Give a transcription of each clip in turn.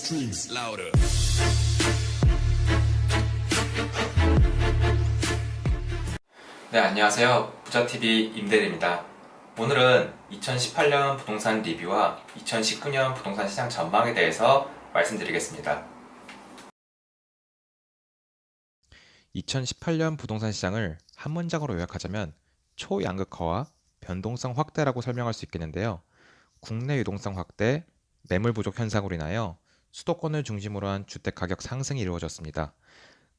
Screams louder. 네, 안녕하세요. 부자TV 임대리입니다. 오늘은 2018년 부동산 리뷰와 2019년 부동산 시장 전망에 대해서 말씀드리겠습니다. 2018년 부동산 시장을 한 문장으로 요약하자면 초양극화와 변동성 확대라고 설명할 수 있겠는데요. 국내 유동성 확대, 매물 부족 현상으로 인하여 수도권을 중심으로 한 주택 가격 상승이 이루어졌습니다.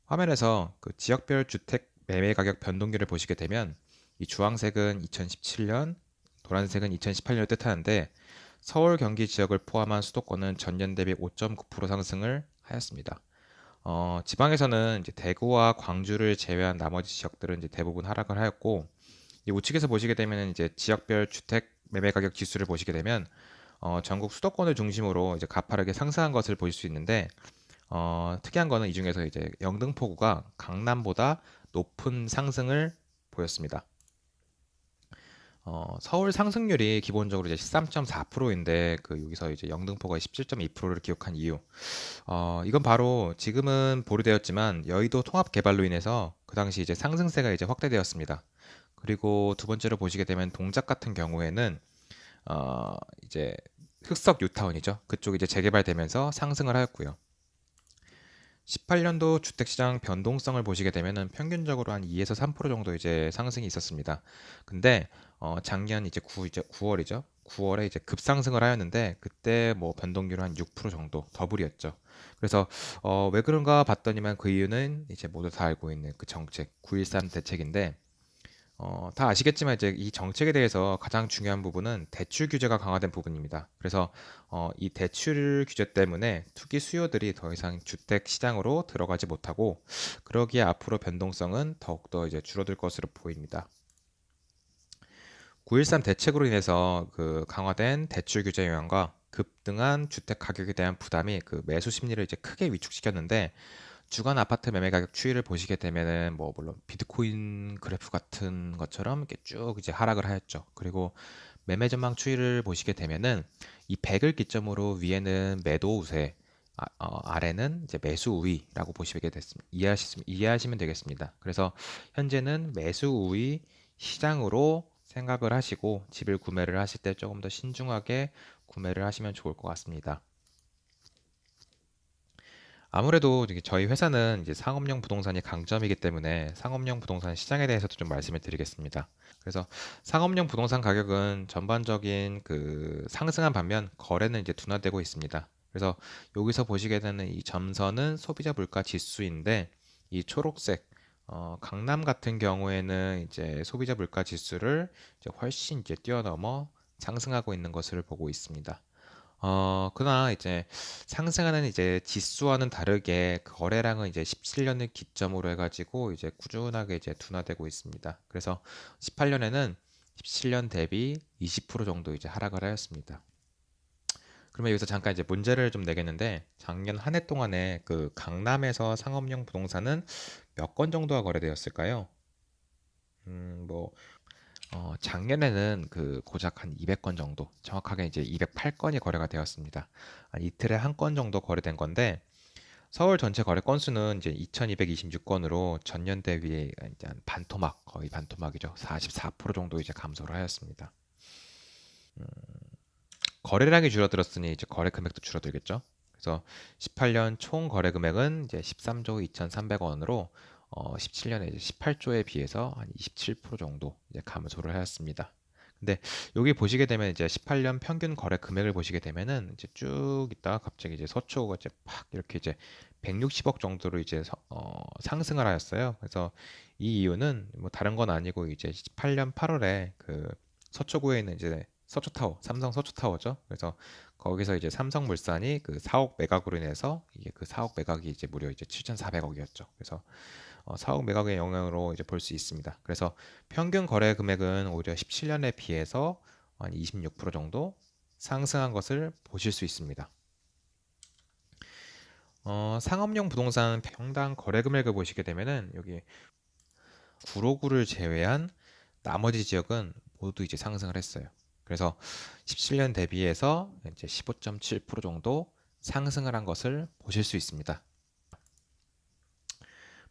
화면에서 그 지역별 주택 매매 가격 변동률을 보시게 되면 이 주황색은 2017년, 노란색은 2018년을 뜻하는데 서울, 경기 지역을 포함한 수도권은 전년 대비 5.9% 상승을 하였습니다. 지방에서는 이제 대구와 광주를 제외한 나머지 지역들은 이제 대부분 하락을 하였고, 이 우측에서 보시게 되면 이제 지역별 주택 매매 가격 지수를 보시게 되면 전국 수도권을 중심으로 이제 가파르게 상승한 것을 보실 수 있는데, 특이한 거는 이 중에서 이제 영등포구가 강남보다 높은 상승을 보였습니다. 서울 상승률이 기본적으로 이제 13.4%인데 그 여기서 이제 영등포가 17.2%를 기록한 이유. 이건 바로 지금은 보류되었지만 여의도 통합 개발로 인해서 그 당시 이제 상승세가 이제 확대되었습니다. 그리고 두 번째로 보시게 되면 동작 같은 경우에는 이제 흑석 뉴타운이죠. 그쪽 이제 재개발되면서 상승을 하였고요. 18년도 주택시장 변동성을 보시게 되면은 평균적으로 한 2에서 3% 정도 이제 상승이 있었습니다. 근데 작년 이제 9월이죠. 9월에 이제 급상승을 하였는데 그때 뭐 변동률은 한 6% 정도 더블이었죠. 그래서 왜 그런가 봤더니만 그 이유는 이제 모두 다 알고 있는 그 정책 9.13 대책인데 다 아시겠지만 이제 이 정책에 대해서 가장 중요한 부분은 대출 규제가 강화된 부분입니다. 그래서 이 대출 규제 때문에 투기 수요들이 더 이상 주택 시장으로 들어가지 못하고 그러기에 앞으로 변동성은 더욱더 이제 줄어들 것으로 보입니다. 9.13 대책으로 인해서 그 강화된 대출 규제 영향과 급등한 주택 가격에 대한 부담이 그 매수 심리를 이제 크게 위축시켰는데 주간 아파트 매매 가격 추이를 보시게 되면은 뭐 물론 비트코인 그래프 같은 것처럼 이렇게 쭉 이제 하락을 하였죠. 그리고 매매 전망 추이를 보시게 되면은 이 100을 기점으로 위에는 매도 우세, 아래는 이제 매수 우위라고 보시게 됐습니다. 이해하시면 되겠습니다. 그래서 현재는 매수 우위 시장으로 생각을 하시고 집을 구매를 하실 때 조금 더 신중하게 구매를 하시면 좋을 것 같습니다. 아무래도 저희 회사는 이제 상업용 부동산이 강점이기 때문에 상업용 부동산 시장에 대해서도 좀 말씀을 드리겠습니다. 그래서 상업용 부동산 가격은 전반적인 그 상승한 반면 거래는 이제 둔화되고 있습니다. 그래서 여기서 보시게 되는 이 점선은 소비자 물가 지수인데 이 초록색 강남 같은 경우에는 이제 소비자 물가 지수를 이제 훨씬 이제 뛰어넘어 상승하고 있는 것을 보고 있습니다. 그러나 이제 상승하는 이제 지수와는 다르게 그 거래량은 이제 17년을 기점으로 해가지고 이제 꾸준하게 이제 둔화되고 있습니다. 그래서 18년에는 17년 대비 20% 정도 이제 하락을 하였습니다. 그러면 여기서 잠깐 이제 문제를 좀 내겠는데 작년 한 해 동안에 그 강남에서 상업용 부동산은 몇 건 정도가 거래되었을까요? 뭐 작년에는 그 고작 한 200건 정도, 정확하게 이제 208건이 거래가 되었습니다. 한 이틀에 한 건 정도 거래된 건데, 서울 전체 거래 건수는 이제 2,226건으로 전년 대비에 이제 한 반토막, 거의 반토막이죠. 44% 정도 이제 감소를 하였습니다. 거래량이 줄어들었으니 이제 거래 금액도 줄어들겠죠. 그래서 18년 총 거래 금액은 이제 13조 2,300원으로 17년에 이제 18조에 비해서 한 27% 정도 이제 감소를 하였습니다. 근데 여기 보시게 되면 이제 18년 평균 거래 금액을 보시게 되면은 이제 쭉 있다가 갑자기 이제 서초가 이제 팍 이렇게 이제 160억 정도로 이제 상승을 하였어요. 그래서 이 이유는 뭐 다른 건 아니고 이제 18년 8월에 그 서초구에 있는 이제 서초타워, 삼성 서초타워죠. 그래서 거기서 이제 삼성물산이 그 4억 매각으로 인해서 이게 그 4억 매각이 이제 무려 이제 7,400억이었죠. 그래서 4억 매각의 영향으로 이제 볼 수 있습니다. 그래서 평균 거래 금액은 오히려 17년에 비해서 한 26% 정도 상승한 것을 보실 수 있습니다. 상업용 부동산 평당 거래 금액을 보시게 되면은 여기 구로구를 제외한 나머지 지역은 모두 이제 상승을 했어요. 그래서 17년 대비해서 이제 15.7% 정도 상승을 한 것을 보실 수 있습니다.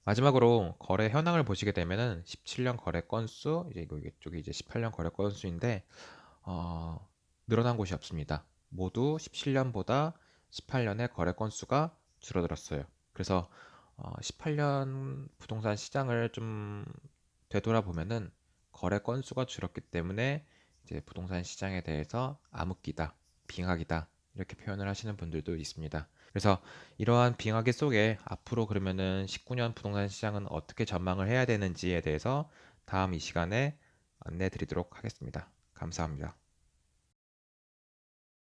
마지막으로 거래 현황을 보시게 되면은 17년 거래 건수, 이제 이쪽이 이제 18년 거래 건수인데 늘어난 곳이 없습니다. 모두 17년보다 18년의 거래 건수가 줄어들었어요. 그래서 18년 부동산 시장을 좀 되돌아보면은 거래 건수가 줄었기 때문에 이제 부동산 시장에 대해서 암흑기다, 빙하기다 이렇게 표현을 하시는 분들도 있습니다. 그래서 이러한 빙하기 속에 앞으로 그러면은 19년 부동산 시장은 어떻게 전망을 해야 되는지에 대해서 다음 이 시간에 안내 드리도록 하겠습니다. 감사합니다.